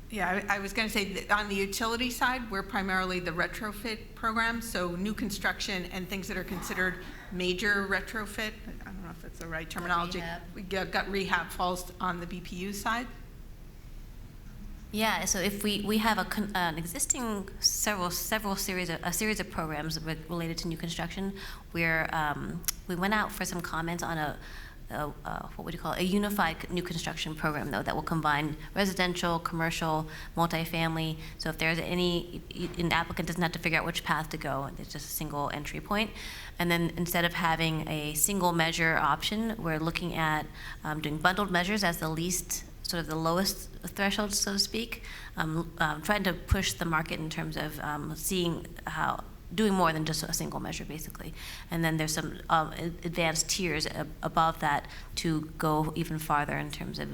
Yeah, I was going to say that on the utility side, we're primarily the retrofit program, so new construction and things that are considered major retrofit. I don't know if that's the right terminology. Rehab. We got rehab falls on the BPU side. Yeah, so if we have an existing series of programs related to new construction, where we went out for some comments on what would you call it, a unified new construction program though that will combine residential, commercial, multifamily. So if there's an applicant doesn't have to figure out which path to go, it's just a single entry point. And then instead of having a single measure option, we're looking at doing bundled measures as the least, sort of the lowest threshold, so to speak, trying to push the market in terms of seeing how, doing more than just a single measure, basically. And then there's some advanced tiers above that to go even farther in terms of,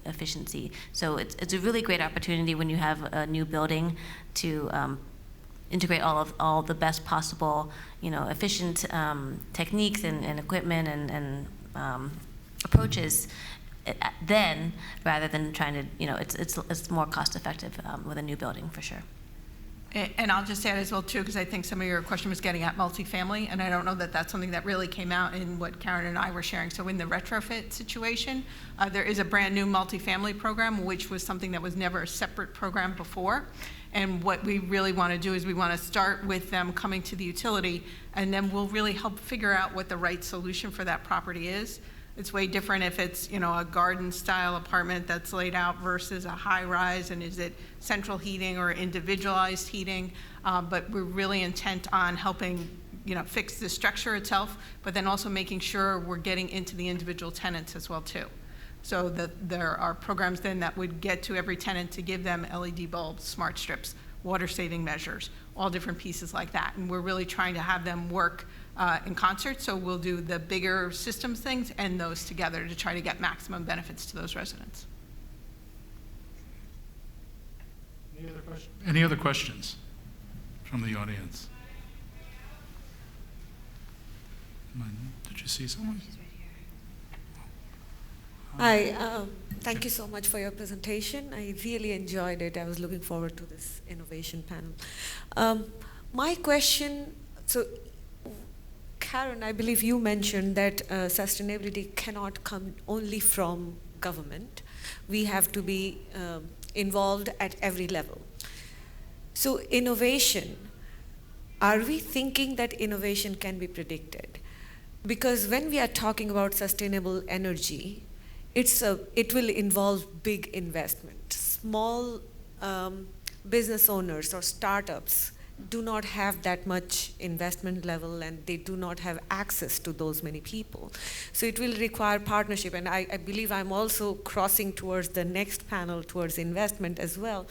efficiency. So it's a really great opportunity when you have a new building to integrate all the best possible, efficient techniques and equipment and approaches. Then, rather than trying to, it's more cost effective with a new building for sure. And I'll just add as well too, because I think some of your question was getting at multifamily, and I don't know that that's something that really came out in what Karen and I were sharing. So in the retrofit situation, there is a brand new multifamily program, which was something that was never a separate program before. And what we really want to do is we want to start with them coming to the utility, and then we'll really help figure out what the right solution for that property is. It's way different if it's, a garden-style apartment that's laid out versus a high-rise, and is it central heating or individualized heating? But we're really intent on helping, fix the structure itself, but then also making sure we're getting into the individual tenants as well, too. So that there are programs then that would get to every tenant to give them LED bulbs, smart strips, water-saving measures, all different pieces like that. And we're really trying to have them work in concert, so we'll do the bigger systems things and those together to try to get maximum benefits to those residents. Any other questions from the audience? Did you see someone? Hi, thank you so much for your presentation. I really enjoyed it. I was looking forward to this innovation panel. My question, so Karen, I believe you mentioned that sustainability cannot come only from government. We have to be involved at every level. So innovation, are we thinking that innovation can be predicted? Because when we are talking about sustainable energy, it will involve big investment. Small business owners or startups do not have that much investment level, and they do not have access to those many people. So it will require partnership, and I believe I'm also crossing towards the next panel towards investment as well.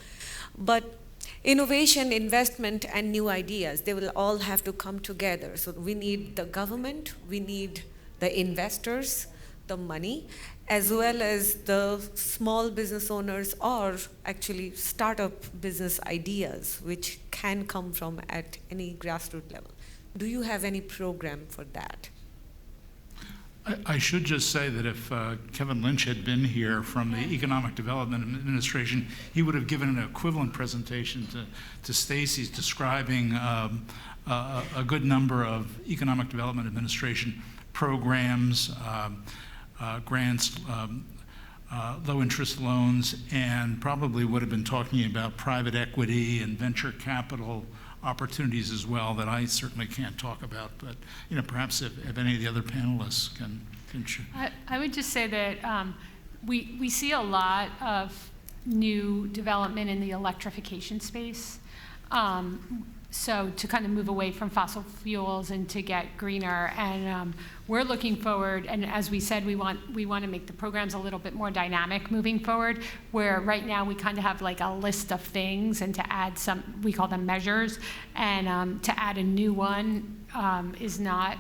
But innovation, investment, and new ideas, they will all have to come together. So we need the government, we need the investors, the money, as well as the small business owners or actually startup business ideas, which can come from at any grassroots level. Do you have any program for that? I should just say that if Kevin Lynch had been here from the Economic Development Administration, he would have given an equivalent presentation to Stacy's describing a good number of Economic Development Administration programs, grants, low interest loans, and probably would have been talking about private equity and venture capital opportunities as well that I certainly can't talk about, but perhaps if any of the other panelists can share. I would just say that we see a lot of new development in the electrification space. So to kind of move away from fossil fuels and to get greener, and we're looking forward. And as we said, we want to make the programs a little bit more dynamic moving forward. Where right now we kind of have like a list of things, and to add some, we call them measures, and to add a new one is not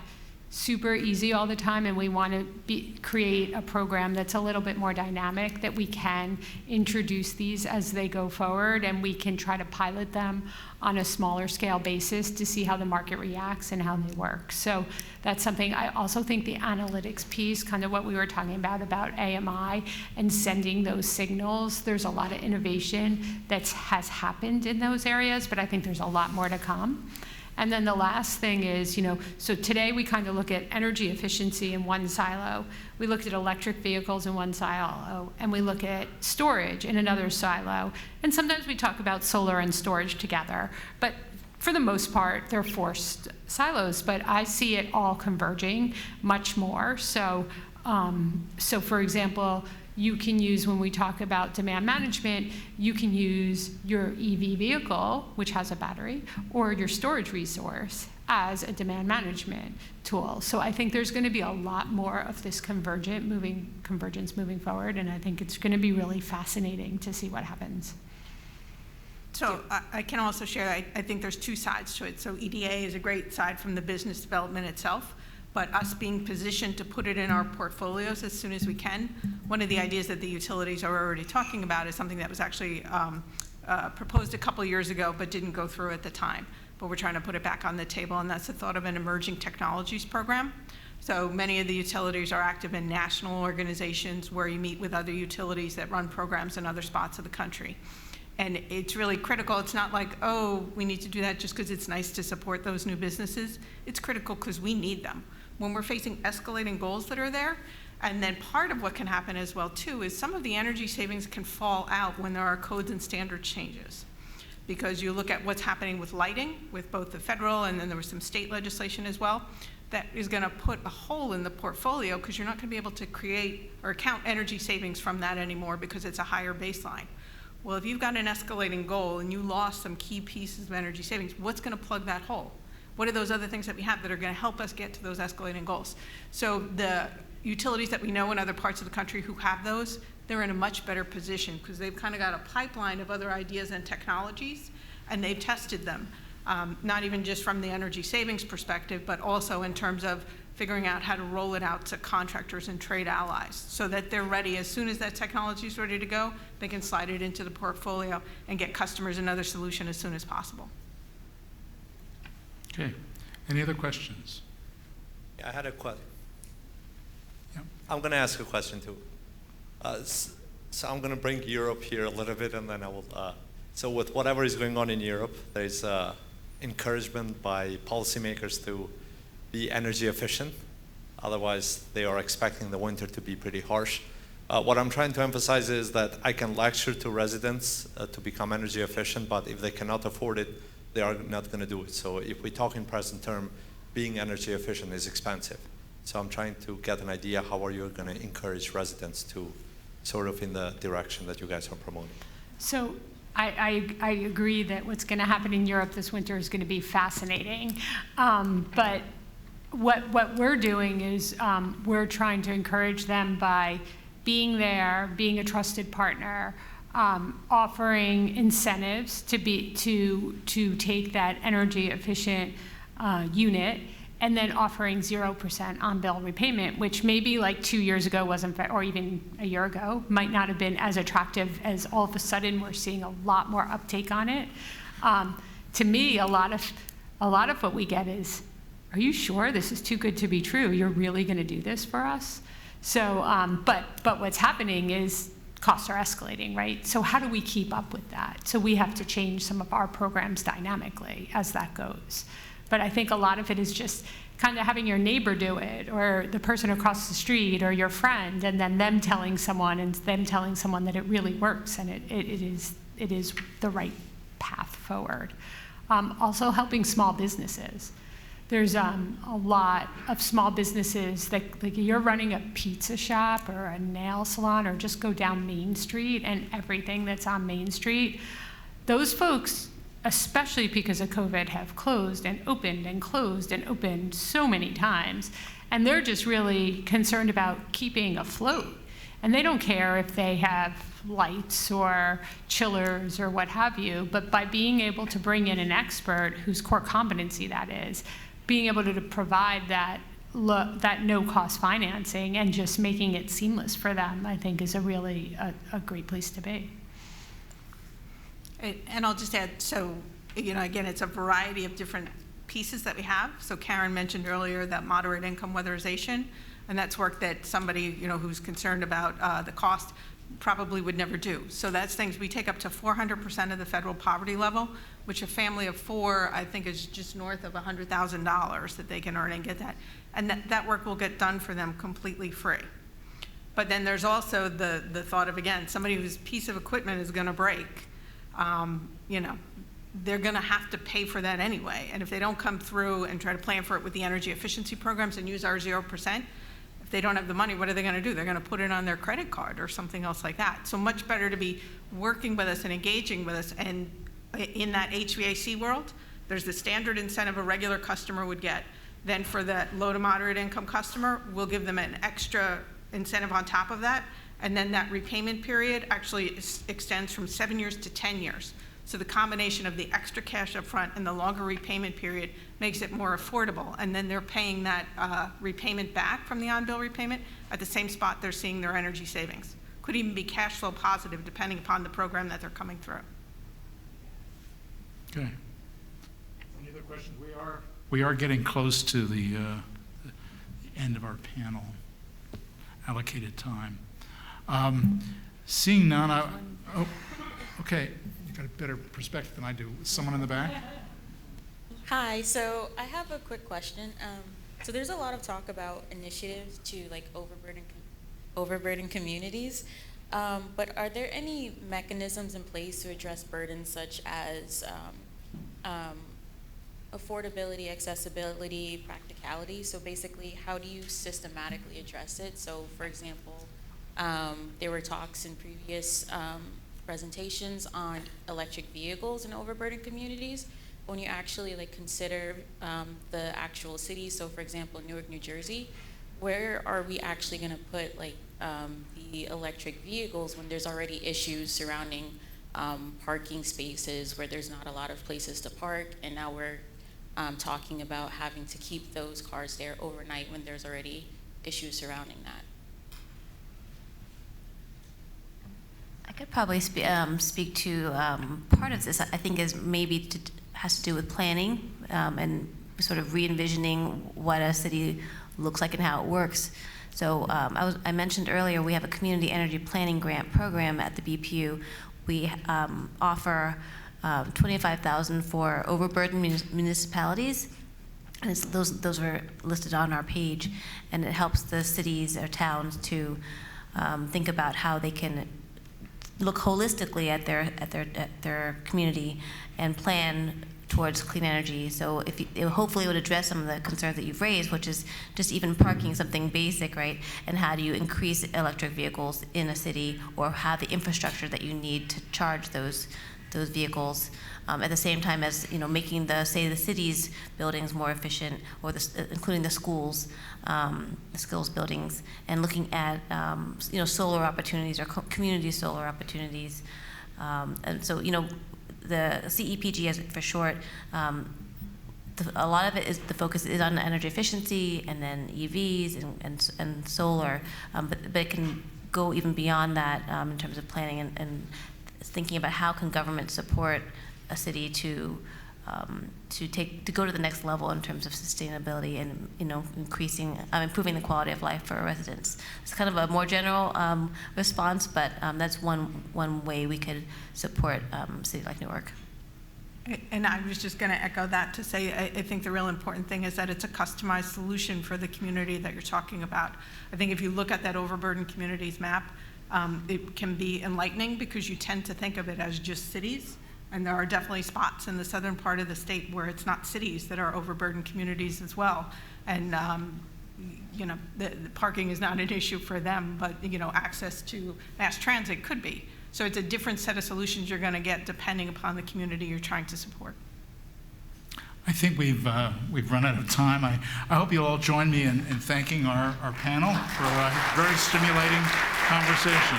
super easy all the time, and we want to create a program that's a little bit more dynamic, that we can introduce these as they go forward, and we can try to pilot them on a smaller scale basis to see how the market reacts and how they work. So that's something. I also think the analytics piece, kind of what we were talking about AMI and sending those signals, there's a lot of innovation that has happened in those areas, but I think there's a lot more to come. And then the last thing is, so today we kind of look at energy efficiency in one silo. We looked at electric vehicles in one silo, and we look at storage in another silo. And sometimes we talk about solar and storage together. But for the most part, they're forced silos. But I see it all converging much more. So for example, you can use, when we talk about demand management, you can use your EV vehicle, which has a battery, or your storage resource as a demand management tool. So I think there's going to be a lot more of this convergence moving forward, and I think it's going to be really fascinating to see what happens. So I can also share, I think there's two sides to it. So EDA is a great side from the business development itself, but us being positioned to put it in our portfolios as soon as we can. One of the ideas that the utilities are already talking about is something that was actually proposed a couple years ago but didn't go through at the time. But we're trying to put it back on the table, and that's the thought of an emerging technologies program. So many of the utilities are active in national organizations where you meet with other utilities that run programs in other spots of the country. And it's really critical. It's not like, oh, we need to do that just because it's nice to support those new businesses. It's critical because we need them. When we're facing escalating goals that are there, and then part of what can happen as well too is some of the energy savings can fall out when there are codes and standard changes. Because you look at what's happening with lighting, with both the federal and then there was some state legislation as well, that is going to put a hole in the portfolio because you're not going to be able to create or count energy savings from that anymore because it's a higher baseline. Well, if you've got an escalating goal and you lost some key pieces of energy savings, what's going to plug that hole? What are those other things that we have that are going to help us get to those escalating goals? So the utilities that we know in other parts of the country who have those, they're in a much better position because they've kind of got a pipeline of other ideas and technologies, and they've tested them, not even just from the energy savings perspective, but also in terms of figuring out how to roll it out to contractors and trade allies so that they're ready. As soon as that technology is ready to go, they can slide it into the portfolio and get customers another solution as soon as possible. Okay. Any other questions? Yeah, I had a question. Yeah. I'm going to ask a question too. So I'm going to bring Europe here a little bit, and then I will. So with whatever is going on in Europe, there's encouragement by policymakers to be energy efficient. Otherwise, they are expecting the winter to be pretty harsh. What I'm trying to emphasize is that I can lecture to residents to become energy efficient, but if they cannot afford it, they are not going to do it. So if we talk in present term, being energy efficient is expensive. So I'm trying to get an idea, how are you going to encourage residents to sort of in the direction that you guys are promoting? So I agree that what's going to happen in Europe this winter is going to be fascinating. But what we're doing is we're trying to encourage them by being there, being a trusted partner, offering incentives to take that energy efficient unit, and then offering 0% on-bill repayment, which maybe like 2 years ago wasn't, or even a year ago, might not have been as attractive as all of a sudden we're seeing a lot more uptake on it. To me, a lot of what we get is, are you sure this is too good to be true? You're really going to do this for us? So, but what's happening is costs are escalating, right? So how do we keep up with that? So we have to change some of our programs dynamically as that goes. But I think a lot of it is just kind of having your neighbor do it, or the person across the street, or your friend, and then them telling someone, that it really works, and it is the right path forward. Also helping small businesses. There's a lot of small businesses that, like, you're running a pizza shop or a nail salon, or just go down Main Street, and everything that's on Main Street, those folks, especially because of COVID, have closed and opened and closed and opened so many times. And they're just really concerned about keeping afloat. And they don't care if they have lights or chillers or what have you, but by being able to bring in an expert whose core competency that is, being able to provide that no-cost financing and just making it seamless for them, I think is a really a great place to be. And I'll just add, so, again, it's a variety of different pieces that we have. So Karen mentioned earlier that moderate income weatherization, and that's work that somebody, who's concerned about the cost probably would never do. So that's things we take up to 400% of the federal poverty level, which a family of 4, I think, is just north of $100,000 that they can earn and get that. And that work will get done for them completely free. But then there's also the thought of, again, somebody whose piece of equipment is going to break. They're going to have to pay for that anyway. And if they don't come through and try to plan for it with the energy efficiency programs and use our 0%, if they don't have the money, what are they going to do? They're going to put it on their credit card or something else like that. So much better to be working with us and engaging with us. And in that HVAC world, there's the standard incentive a regular customer would get. Then for that low to moderate income customer, we'll give them an extra incentive on top of that. And then that repayment period actually extends from 7 years to 10 years. So the combination of the extra cash up front and the longer repayment period makes it more affordable. And then they're paying that repayment back from the on-bill repayment at the same spot they're seeing their energy savings. Could even be cash flow positive depending upon the program that they're coming through. Okay. Any other questions? We are getting close to the end of our panel allocated time. Seeing none, okay, you got a better perspective than I do. Someone in the back? Hi, so I have a quick question. So there's a lot of talk about initiatives to overburden communities, but are there any mechanisms in place to address burdens such as affordability, accessibility, practicality? So basically, how do you systematically address it? So for example, there were talks in previous presentations on electric vehicles in overburdened communities. When you actually consider the actual city, so for example, Newark, New Jersey, where are we actually going to put the electric vehicles when there's already issues surrounding parking spaces where there's not a lot of places to park, and now we're talking about having to keep those cars there overnight when there's already issues surrounding that? I could probably speak to part of this. I think has to do with planning and sort of re-envisioning what a city looks like and how it works. So I mentioned earlier we have a community energy planning grant program at the BPU. We offer $25,000 for overburdened municipalities, and those are listed on our page, and it helps the cities or towns to think about how they can look holistically at their community and plan towards clean energy. So hopefully it would address some of the concerns that you've raised, which is just even parking, something basic, right? And how do you increase electric vehicles in a city, or have the infrastructure that you need to charge those those vehicles, at the same time as, making the city's buildings more efficient, or including the schools, the skills buildings, and looking at, solar opportunities or community solar opportunities. And so, the CEPG, as for short, a lot of it is, the focus is on energy efficiency, and then EVs and solar, but it can go even beyond that in terms of planning and thinking about how can government support a city to go to the next level in terms of sustainability and improving the quality of life for our residents. It's kind of a more general response, but that's one way we could support a city like Newark. And I was just going to echo that to say I think the real important thing is that it's a customized solution for the community that you're talking about. I think if you look at that overburdened communities map, it can be enlightening because you tend to think of it as just cities. And there are definitely spots in the southern part of the state where it's not cities that are overburdened communities as well. And the parking is not an issue for them, but access to mass transit could be. So it's a different set of solutions you're going to get depending upon the community you're trying to support. I think we've run out of time. I hope you'll all join me in thanking our panel for a very stimulating conversation.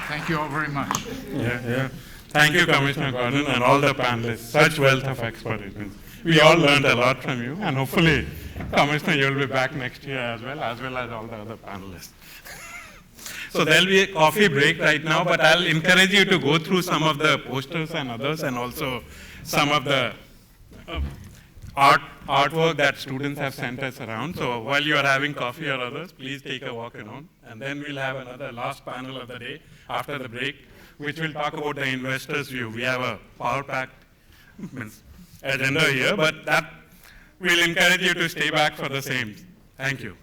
Thank you all very much. Yeah. Thank you, Commissioner Gordon, and all the panelists. Such wealth of expertise. We all learned a lot from you, and hopefully, Commissioner, you'll be back next year as well as all the other panelists. So there'll be a coffee break right now, but I'll encourage you to go through some of the posters and others, and also some of the artwork that students have sent us around. So while you are having coffee or others, please take a walk around. And then we'll have another last panel of the day after the break, which will talk about the investor's view. We have a power-packed agenda here, but that will encourage you to stay back for the same. Thank you.